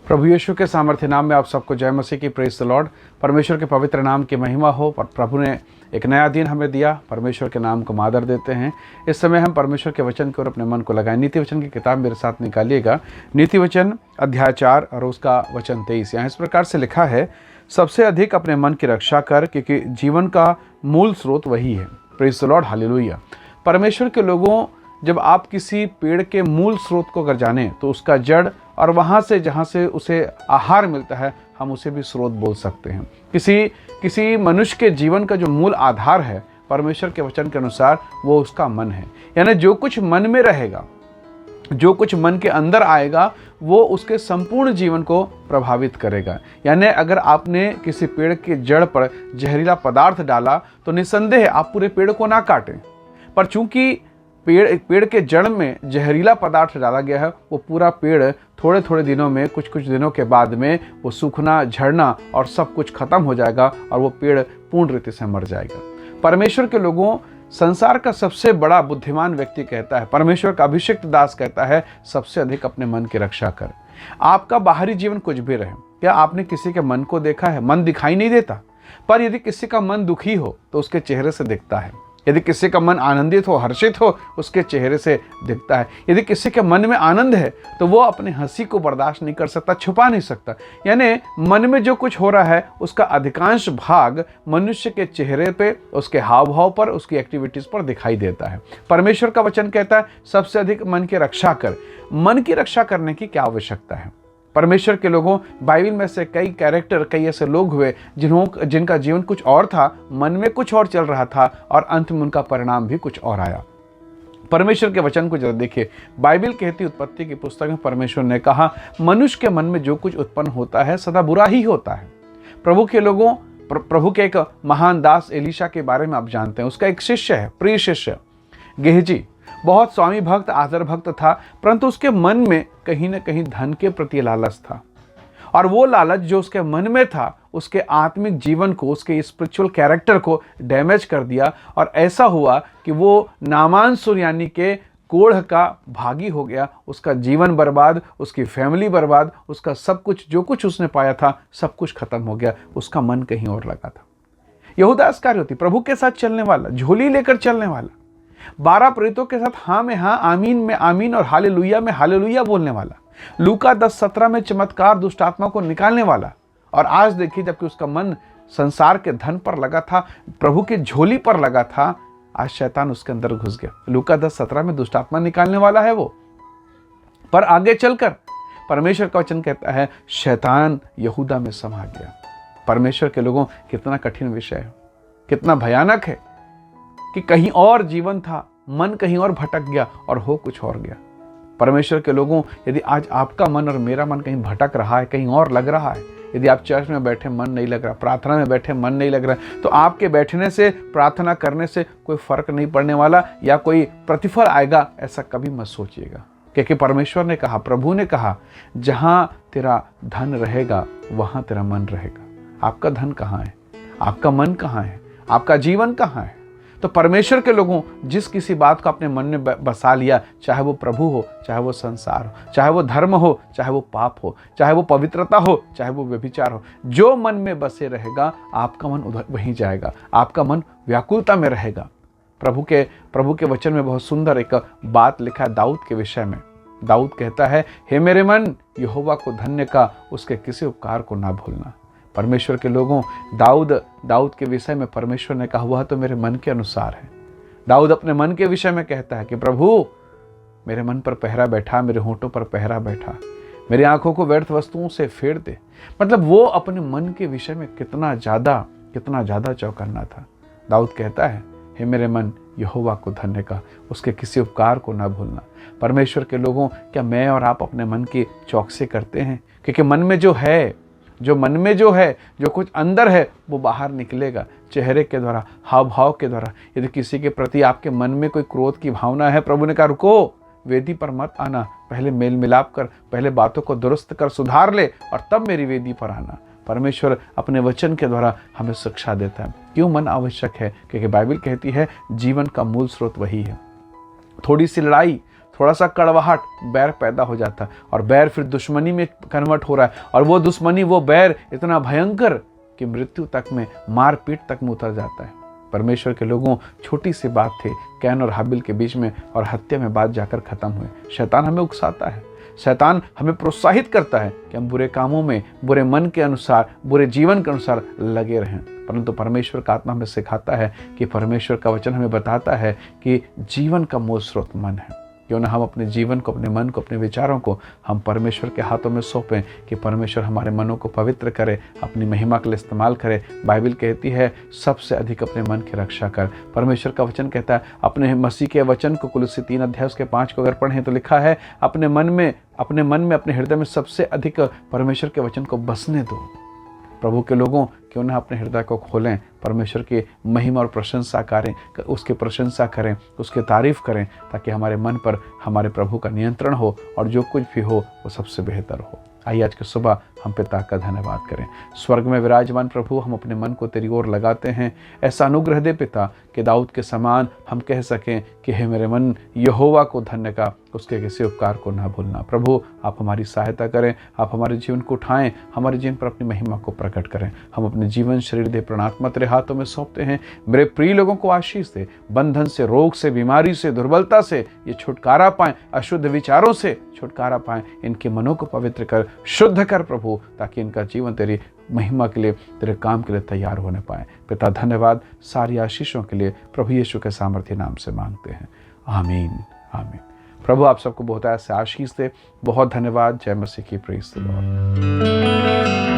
प्रभु यीशु के सामर्थ्य नाम में आप सबको जय मसीह की। Praise the Lord. परमेश्वर के पवित्र नाम की महिमा हो। पर प्रभु ने एक नया दिन हमें दिया। परमेश्वर के नाम को मादर देते हैं। इस समय हम परमेश्वर के वचन की ओर अपने मन को लगाएं। नीति वचन की किताब मेरे साथ निकालिएगा। नीति वचन अध्याय 4 और उसका वचन 23। यहाँ इस प्रकार से लिखा है, सबसे अधिक अपने मन की रक्षा कर, क्योंकि जीवन का मूल स्रोत वही है। Praise the Lord, hallelujah. परमेश्वर के लोगों, जब आप किसी पेड़ के मूल स्रोत को अगर जानें तो उसका जड़ और वहाँ से जहाँ से उसे आहार मिलता है, हम उसे भी स्रोत बोल सकते हैं। किसी मनुष्य के जीवन का जो मूल आधार है, परमेश्वर के वचन के अनुसार वो उसका मन है। यानी जो कुछ मन में रहेगा, जो कुछ मन के अंदर आएगा, वो उसके संपूर्ण जीवन को प्रभावित करेगा। यानी अगर आपने किसी पेड़ के जड़ पर जहरीला पदार्थ डाला तो निस्संदेह आप पूरे पेड़ को ना काटें, पर चूंकि पेड़ के जड़ में जहरीला पदार्थ डाला गया है, वो पूरा पेड़ थोड़े थोड़े दिनों में, कुछ दिनों के बाद में वो सूखना, झड़ना और सब कुछ खत्म हो जाएगा और वो पेड़ पूर्ण रीति से मर जाएगा। परमेश्वर के लोगों, संसार का सबसे बड़ा बुद्धिमान व्यक्ति कहता है, परमेश्वर का अभिषिक्त दास कहता है, सबसे अधिक अपने मन की रक्षा कर। आपका बाहरी जीवन कुछ भी रहे, क्या आपने किसी के मन को देखा है? मन दिखाई नहीं देता, पर यदि किसी का मन दुखी हो तो उसके चेहरे से दिखता है। यदि किसी का मन आनंदित हो, हर्षित हो, उसके चेहरे से दिखता है। यदि किसी के मन में आनंद है तो वो अपनी हंसी को बर्दाश्त नहीं कर सकता, छुपा नहीं सकता। यानी मन में जो कुछ हो रहा है उसका अधिकांश भाग मनुष्य के चेहरे पे, उसके हाव भाव पर, उसकी एक्टिविटीज पर दिखाई देता है। परमेश्वर का वचन कहता है, सबसे अधिक मन की रक्षा कर। मन की रक्षा करने की क्या आवश्यकता है? परमेश्वर के लोगों, बाइबल में से कई कैरेक्टर, कई ऐसे लोग हुए जिनका जीवन कुछ और था, मन में कुछ और चल रहा था और अंत में उनका परिणाम भी कुछ और आया। परमेश्वर के वचन को जरा देखिए। बाइबल कहती उत्पत्ति की पुस्तक में परमेश्वर ने कहा, मनुष्य के मन में जो कुछ उत्पन्न होता है सदा बुरा ही होता है। प्रभु के लोगों, प्रभु के एक महान दास एलीशा के बारे में आप जानते हैं। उसका एक शिष्य है, प्रिय शिष्य गेहजी, बहुत स्वामी भक्त, आदर भक्त था, परंतु उसके मन में कहीं न कहीं धन के प्रति लालच था। और वो लालच जो उसके मन में था, उसके आत्मिक जीवन को, उसके स्पिरिचुअल कैरेक्टर को डैमेज कर दिया। और ऐसा हुआ कि वो नामान सुरयानी के कोढ़ का भागी हो गया। उसका जीवन बर्बाद, उसकी फैमिली बर्बाद, उसका सब कुछ, जो कुछ उसने पाया था, सब कुछ खत्म हो गया। उसका मन कहीं और लगा था। यहूदा इस्करियोती, प्रभु के साथ चलने वाला, झोली लेकर चलने वाला, 12 प्रेरितों के साथ हाँ में हाँ, आमीन में आमीन और हालेलुया में हालेलुया बोलने वाला, लूका 10:17 में चमत्कार, दुष्ट आत्मा को निकालने वाला। और आज देखिए, जबकि उसका मन संसार के धन पर लगा था, प्रभु के झोली पर लगा था, आज शैतान उसके अंदर घुस गया। लूका 10:17 में दुष्ट आत्मा निकालने वाला है वो। पर आगे चलकर परमेश्वर का वचन कहता है, शैतान यहूदा में समा गया। परमेश्वर के लोगों, कितना कठिन विषय है, कितना भयानक है कि कहीं और जीवन था, मन कहीं और भटक गया और हो कुछ और गया। परमेश्वर के लोगों, यदि आज आपका मन और मेरा मन कहीं भटक रहा है, कहीं और लग रहा है, यदि आप चर्च में बैठे मन नहीं लग रहा, प्रार्थना में बैठे मन नहीं लग रहा, तो आपके बैठने से, प्रार्थना करने से कोई फर्क नहीं पड़ने वाला या कोई प्रतिफल आएगा, ऐसा कभी मत सोचिएगा। क्योंकि परमेश्वर ने कहा, प्रभु ने कहा, जहां तेरा धन रहेगा वहां तेरा मन रहेगा। आपका धन कहाँ है? आपका मन कहाँ है? आपका जीवन कहाँ है? तो परमेश्वर के लोगों, जिस किसी बात को अपने मन में बसा लिया, चाहे वो प्रभु हो, चाहे वो संसार हो, चाहे वो धर्म हो, चाहे वो पाप हो, चाहे वो पवित्रता हो, चाहे वो व्यभिचार हो, जो मन में बसे रहेगा, आपका मन उधर वहीं जाएगा। आपका मन व्याकुलता में रहेगा। प्रभु के वचन में बहुत सुंदर एक बात लिखा है दाऊद के विषय में। दाऊद कहता है, हे मेरे मन, यहोवा को धन्य का, उसके किसी उपकार को ना भूलना। परमेश्वर के लोगों, दाऊद के विषय में परमेश्वर ने कहा, वह तो मेरे मन के अनुसार है। दाऊद अपने मन के विषय में कहता है कि प्रभु, मेरे मन पर पहरा बैठा, मेरे होठों पर पहरा बैठा, मेरी आंखों को व्यर्थ वस्तुओं से फेर दे। मतलब वो अपने मन के विषय में कितना ज्यादा चौकन्ना था। दाऊद कहता है, हे मेरे मन, यहोवा को धन्य का, उसके किसी उपकार को ना भूलना। परमेश्वर के लोगों, क्या मैं और आप अपने मन की चौकसी करते हैं? क्योंकि मन में जो है, जो कुछ अंदर है, वो बाहर निकलेगा चेहरे के द्वारा, हाव भाव के द्वारा। यदि किसी के प्रति आपके मन में कोई क्रोध की भावना है, प्रभु ने कहा, रुको, वेदी पर मत आना, पहले मेल मिलाप कर, पहले बातों को दुरुस्त कर, सुधार ले, और तब मेरी वेदी पर आना। परमेश्वर अपने वचन के द्वारा हमें शिक्षा देता है। क्यों मन आवश्यक है? क्योंकि बाइबल कहती है जीवन का मूल स्रोत वही है। थोड़ी सी लड़ाई, थोड़ा सा कड़वाहट, बैर पैदा हो जाता है और बैर फिर दुश्मनी में कन्वर्ट हो रहा है, और वो दुश्मनी, वो बैर इतना भयंकर कि मृत्यु तक में, मारपीट तक में उतर जाता है। परमेश्वर के लोगों, छोटी सी बात थी कैन और हाबिल के बीच में, और हत्या में बात जाकर खत्म हुए। शैतान हमें उकसाता है, शैतान हमें प्रोत्साहित करता है कि हम बुरे कामों में, बुरे मन के अनुसार, बुरे जीवन के अनुसार लगे रहें, परंतु परमेश्वर का आत्मा हमें सिखाता है कि परमेश्वर का वचन हमें बताता है कि जीवन का मूल स्रोत मन है। क्यों ना हम अपने जीवन को, अपने मन को, अपने विचारों को हम परमेश्वर के हाथों में सौंपें कि परमेश्वर हमारे मनों को पवित्र करे, अपनी महिमा के लिए इस्तेमाल करे। बाइबल कहती है सबसे अधिक अपने मन की रक्षा कर। परमेश्वर का वचन कहता है, अपने मसीह के वचन को कुलुस्सी 3 अध्याय उसके 5 को अगर पढ़ें तो लिखा है, अपने मन में, अपने हृदय में सबसे अधिक परमेश्वर के वचन को बसने दो। प्रभु के लोगों, क्यों ना अपने हृदय को खोलें, परमेश्वर की महिमा और प्रशंसा करें, उसकी प्रशंसा करें, उसकी तारीफ करें, ताकि हमारे मन पर हमारे प्रभु का नियंत्रण हो और जो कुछ भी हो वो सबसे बेहतर हो। आइए आज की सुबह हम पिता का धन्यवाद करें। स्वर्ग में विराजमान प्रभु, हम अपने मन को तेरी ओर लगाते हैं। ऐसा अनुग्रह दे पिता कि दाऊद के समान हम कह सकें कि हे मेरे मन, यहोवा को धन्य का, उसके किसी उपकार को ना भूलना। प्रभु आप हमारी सहायता करें, आप हमारे जीवन को उठाएं, हमारे जीवन पर अपनी महिमा को प्रकट करें। हम अपने जीवन, शरीर, देह, प्राणात्मा तेरे हाथों में सौंपते हैं। मेरे प्रिय लोगों को आशीष दे, बंधन से, रोग से, बीमारी से, दुर्बलता से ये छुटकारा पाएं, अशुद्ध विचारों से छुटकारा पाएं। इनके मनों को पवित्र कर, शुद्ध कर प्रभु, ताकि इनका जीवन तेरी महिमा के लिए, तेरे काम के लिए तैयार होने पाए। पिता धन्यवाद, सारी आशीषों के लिए प्रभु यीशु के सामर्थ्य नाम से मांगते हैं, आमीन आमीन। प्रभु आप सबको बहुत ऐसे आशीष दे। बहुत धन्यवाद। जय मसीह की। Praise the Lord.